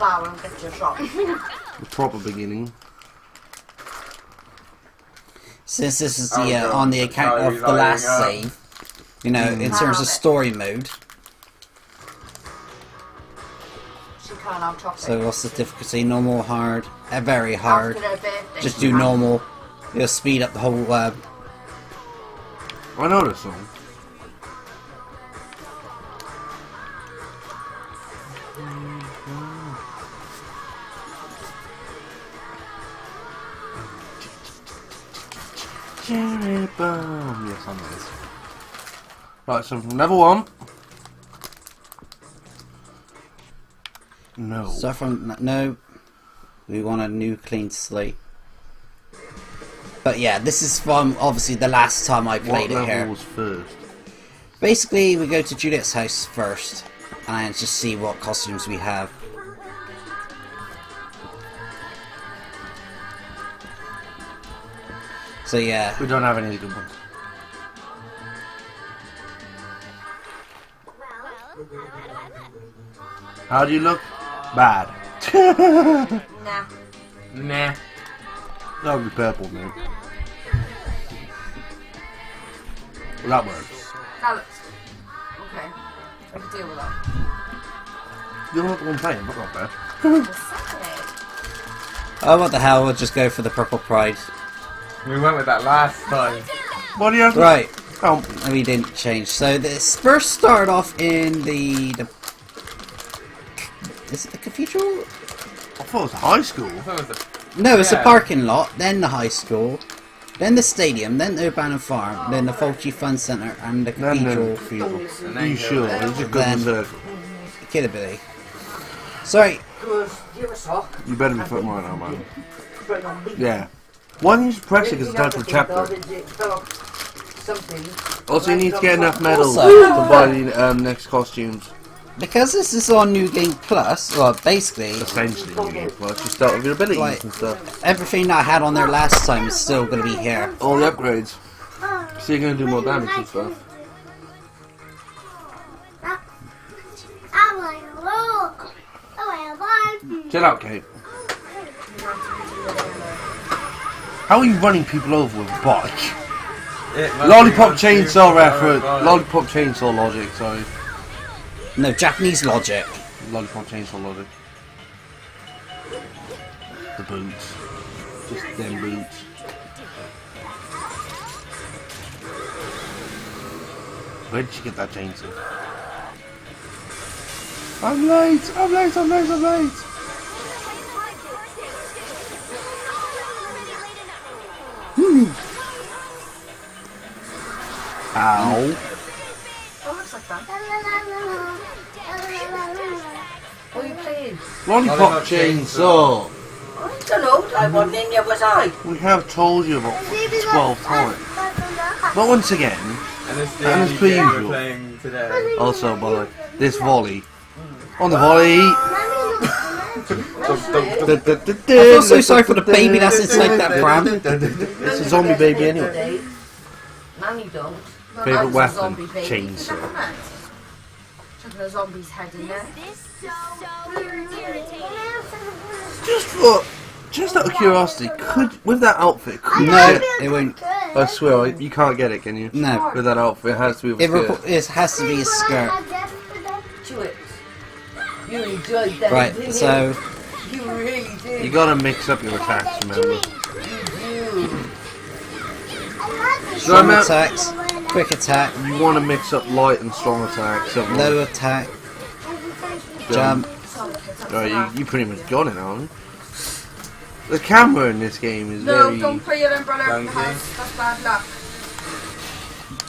flower and get your shot. The proper beginning. Since this is the on the account of the last save, you know, in terms of story mode. So what's the difficulty? Normal, hard, very hard. Just do normal. It'll speed up the whole. I know this song. Cherry bomb. Yes, I know this. Right, so from level 1. No. So from no, we want a new clean slate. But yeah, this is from obviously the last time I played it here. What level was first? Basically, we go to Juliet's house first and just see what costumes we have. So yeah. We don't have any good ones. How do you look? Bad. Nah. Nah. That would be purple, man. Well, that works. That looks okay. I can deal with that. You're not the one playing, but not bad. Oh, what the hell? We'll just go for the purple pride. We went with that last time. What do you have? Right. Oh. We didn't change. So this first started off in the is it the cathedral? I thought it was high school. No, it's a parking lot, then the high school, then the stadium, then the Urbana Farm, then the Fulci Fun Centre, and the cathedral. Are you sure? It's a good circle. Kiddabilly. Sorry. You better be putting mine on, man. Yeah. Why didn't you just press it because it's time for a chapter? Also, you need to get enough medals to buy the next costumes. Because this is on New Game Plus, well, basically, Essentially, New Game Plus. You start with your abilities and stuff. everything that I had on there last time is still going to be here. All the upgrades. So you're going to do more damage and stuff. Chill out, Kate. How are you running people over with a bike? Lollipop chainsaw reference. Lollipop chainsaw logic, sorry. No, Japanese logic. Lollipop chainsaw logic. The boots. Just them boots. Where did you get that chainsaw? I'm late! I'm late! I'm late! I'm late! Ow. That looks like that. What are you playing? Lollipop chainsaw! I don't know. I wasn't in yet, was I? We have told you about 12 times. But once again, And it's the and only as per game we're usual. playing today. Also, by the way, this volley. On the volley! I feel so sorry for the baby that's inside that pram. It's a zombie baby anyway. Nanny don't. Favourite weapon? Zombie baby. Chainsaw. Chucking a zombie's head in there. Just out of curiosity, with that outfit, could you No, get, it won't. I swear, you can't get it, can you? No. With that outfit, it has to be with a skirt. It has to be a skirt. Do it. You enjoyed that. Right, didn't so you really did. You gotta mix up your attacks, remember? strong attacks, quick attack, You want to mix up light and strong attacks. low attack, jump. Oh, you pretty much got it, haven't you? The camera in this game is No, very... don't put your umbrella in the house. That's bad luck.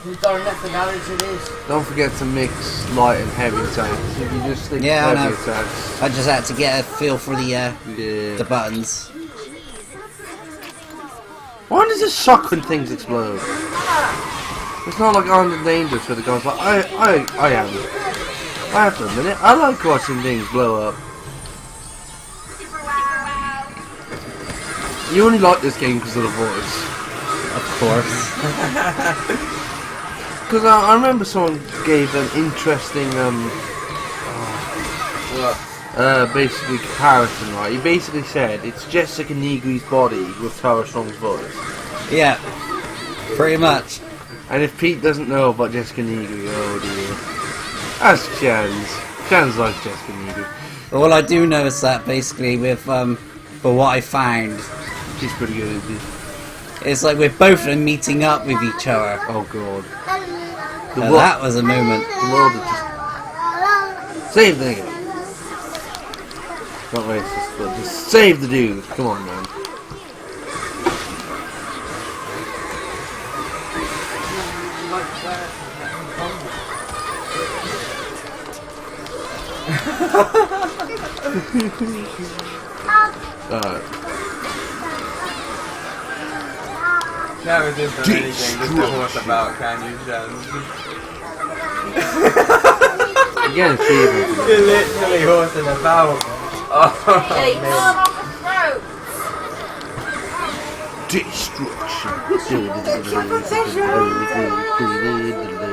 You've got enough of that as it is. Don't forget to mix light and heavy attacks. If you just stick Yeah, I heavy know. attacks... I just had to get a feel for the Yeah. buttons. Why does it suck when things explode? It's not like Armed and Dangerous where the guy's like, I have to admit it, I like watching things blow up. You only like this game because of the voice. Of course. Because I remember someone gave an interesting, basically comparison, right? He basically said it's Jessica Nigui's body with Tara Strong's voice. Yeah, pretty much. And if Pete doesn't know about Jessica Nigui, oh dear. Ask Chance. Chance likes Jessica Nigui. All I do know is that basically with, for what I found, She's pretty good, isn't she? it's like we're both of them meeting up with each other. Oh god. Now that was a moment. The world is just... Save the nigga. Not racist, but just save the dude. Come on, man. Alright. Never did anything just to horse about, can you, Chance? Again, it's evil. You're literally horsing about. Oh, Yeah, you pull him off the throat. Destruction.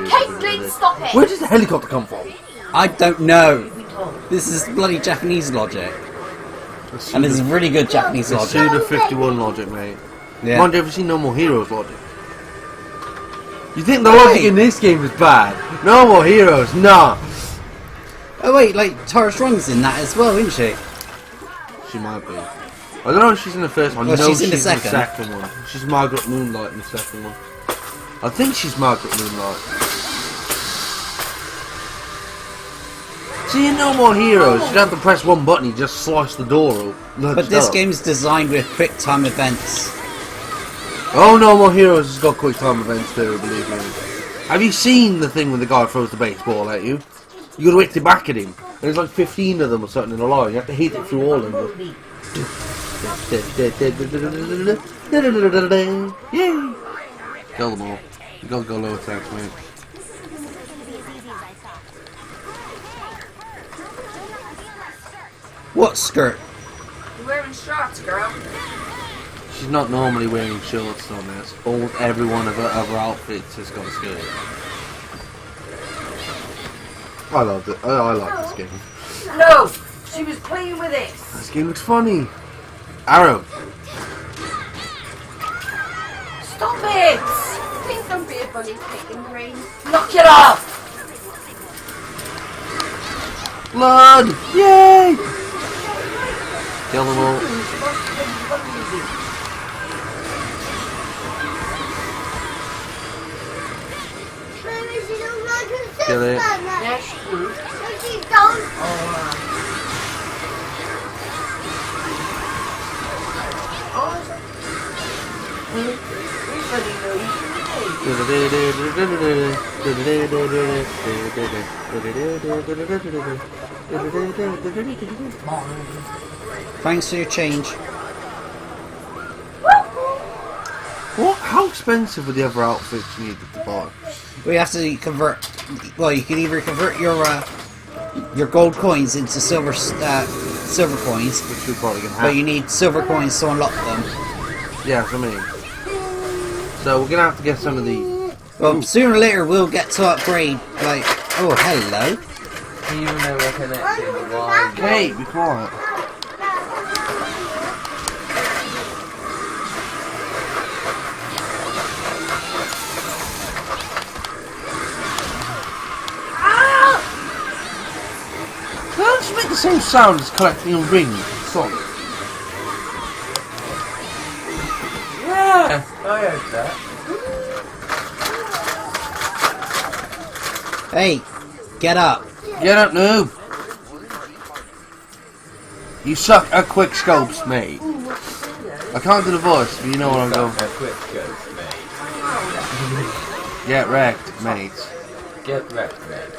Caitlin, stop it! Where does the helicopter come from? I don't know. This is bloody Japanese logic. And this is really good Japanese It's logic. Suda 51 logic, mate. Yeah. Mind you, ever seen No More Heroes logic? You think the logic in this game is bad? No More Heroes, nah. Oh wait, like Tara Strong's in that as well, isn't she? She might be. I don't know if she's in the first one. Well, No, she's in the second. one. She's Margaret Moonlight in the second one. I think she's Margaret Moonlight. See, in No More Heroes, you'd have to press one button, you just slice the door open. But this game's designed with quick time events. Oh, No More Heroes has got quick time events too, believe me. Have you seen the thing when the guy throws the baseball at you? You gotta hit it back at him. And there's like 15 of them or something in a line. You have to hit it through all of them. Yay! Kill them all. You gotta go low attacks, mate. What skirt? You're wearing shorts, girl. She's not normally wearing shorts on this. Every one of her other outfits has got a skirt. I loved it. I like this game. No! She was playing with it. This game looks funny. Arrow. Stop it! Please don't be a bunny, Caitlin Green. Knock it off! Blood! Yay! Kill them all. Kill it. Yes, you. Thanks for your change. What? How expensive were the other outfits you needed to buy? We have to convert. Well, you can either convert your gold coins into silver coins, Which we're probably gonna have. but you need silver coins to unlock them. Yeah, for me. So we're gonna have to get some of these. Well, sooner or later we'll get to upgrade. Like, oh hello. even though we're connected, why? Kate, be quiet. Can't you make the same sound as collecting a ring? Sorry. Yeah, I heard that. Hey, get up. Get up, noob. You suck at quick scopes, mate. I can't do the voice, but you know what I'm going for. A quick ghost, mate. Get wrecked, mate. Get wrecked, mate.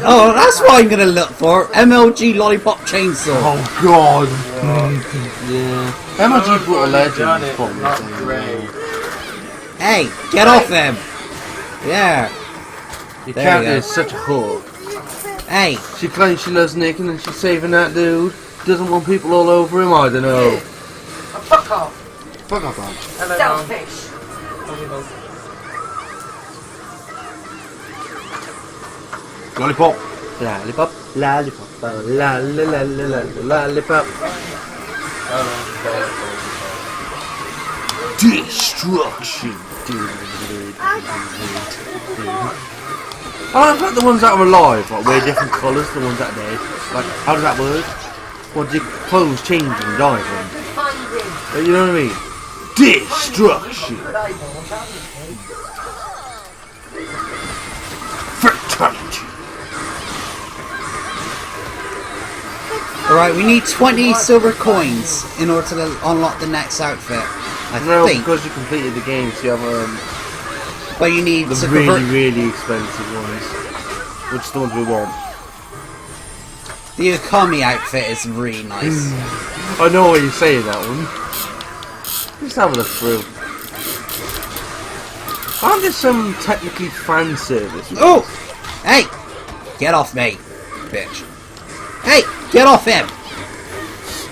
Oh, that's what I'm gonna look for. MLG Lollipop Chainsaw. Oh god. Yeah. MLG Brutal Done Legend is it, probably not the same. great. Hey, get off him. Yeah. Your There cat you go. is such a whore. Hey, She claims she loves Nick and then she's saving that dude. Doesn't want people all over him, I don't know. Fuck off. Fuck off, man. Hello, Selfish. Lollipop. Lollipop, lollipop, la la la la la lollipop. Destruction. I like the ones that are alive, like wear different colours to the ones that are dead. Like, how does that work? What, do your clothes change and die then? You know what I mean? Destruction. Fatality. Alright, we need 20 silver coins in order to unlock the next outfit. I think. Because you completed the game, so you have But you need the to really expensive ones. Which are the ones we want. The economy outfit is really nice. I know what you're saying, that one. Just have a look through. Aren't there some technically fan service? Oh! Hey! Get off me, bitch. Hey! Get off him!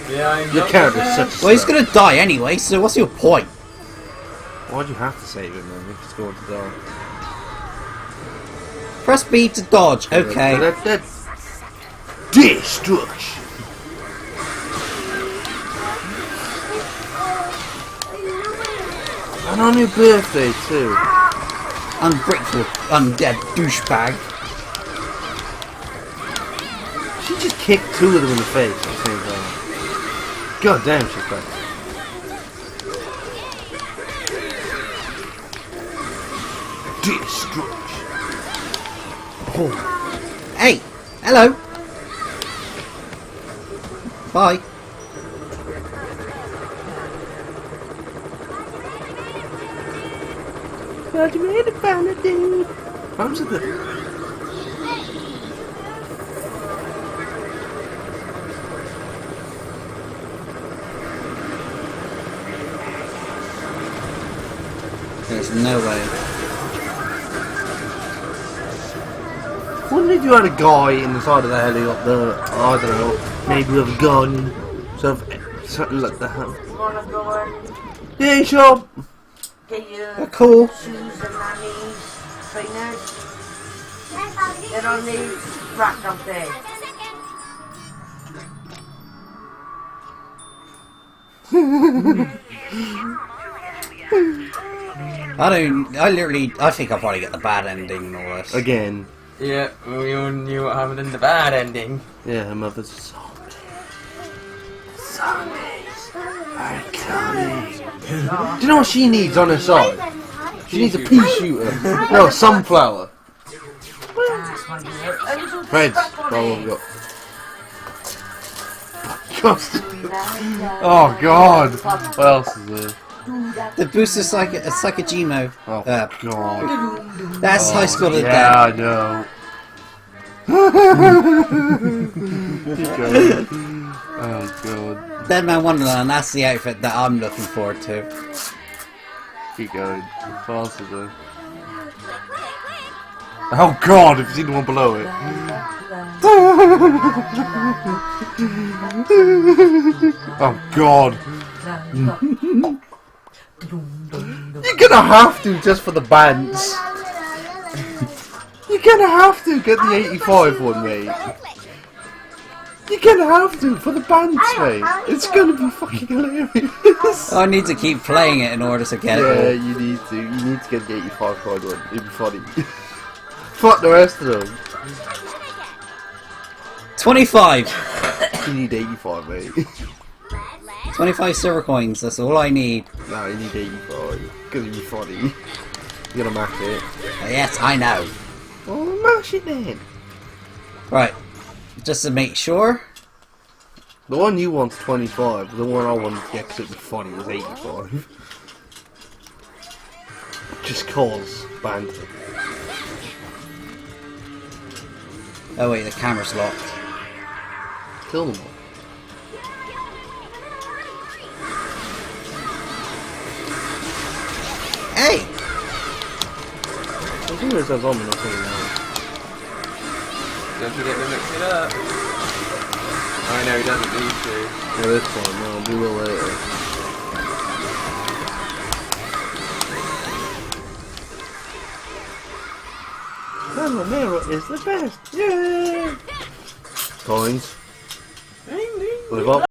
Yeah, I Your know character's that. such a Well, he's slut. gonna die anyway, so what's your point? Why'd you have to save him then if he's going to die? Press B to dodge, okay. Destruction. And on your birthday too. Ungrateful, undead douchebag. She just kicked two of them in the face at the same time. God damn, she's bad. Destruction. Oh. Hey! Hello! Bye. What you made it fun to do? How's it? There's no way. Wouldn't if you had a guy in the side of the helicopter, I don't know, maybe with a gun, something like that. Wanna go and Yeah, sure. get your They're cool. shoes and nannies, trainers? They're on the rack up there. I think I'll probably get the bad ending and all this. Again. Yeah, we all knew what happened in the bad ending. Yeah, her mother's a zombie. Zombies are coming. Do you know what she needs on her side? She needs a pea shooter. No, sunflower. Reds. Oh, what have we got? Oh god. What else is there? The booster is like a Gmo. Oh god. That's high school to Yeah, death. I know. Keep going. Oh god. Dead Man Wonderland, that's the outfit that I'm looking forward to. Keep going. What else is there? Oh god, have you seen the one below it? Oh god. You're gonna have to just for the bands. You're gonna have to get the 85 one, mate. You're gonna have to for the bands, mate. It's gonna be fucking hilarious. I need to keep playing it in order to get Yeah, it you need to. You need to get the 85 card one. It'd be funny. Fuck the rest of them. all. 25. You need 85, mate. 25 silver coins, that's all I need. No, you need 85. Because it'd be funny. You're gonna mash it. Yes, I know. Oh, mash it then. Right, just to make sure. The one you want's 25. The one I wanted to get because it'd be funny was 85. Just cause banter. Oh wait, the camera's locked. Kill them all. Hey! I think there's a zombie or something else. Don't forget to mix it up. Oh no, he doesn't need to. Yeah, this one. No, we will later. the mirror is the best. Yay! Coins. Lollipop.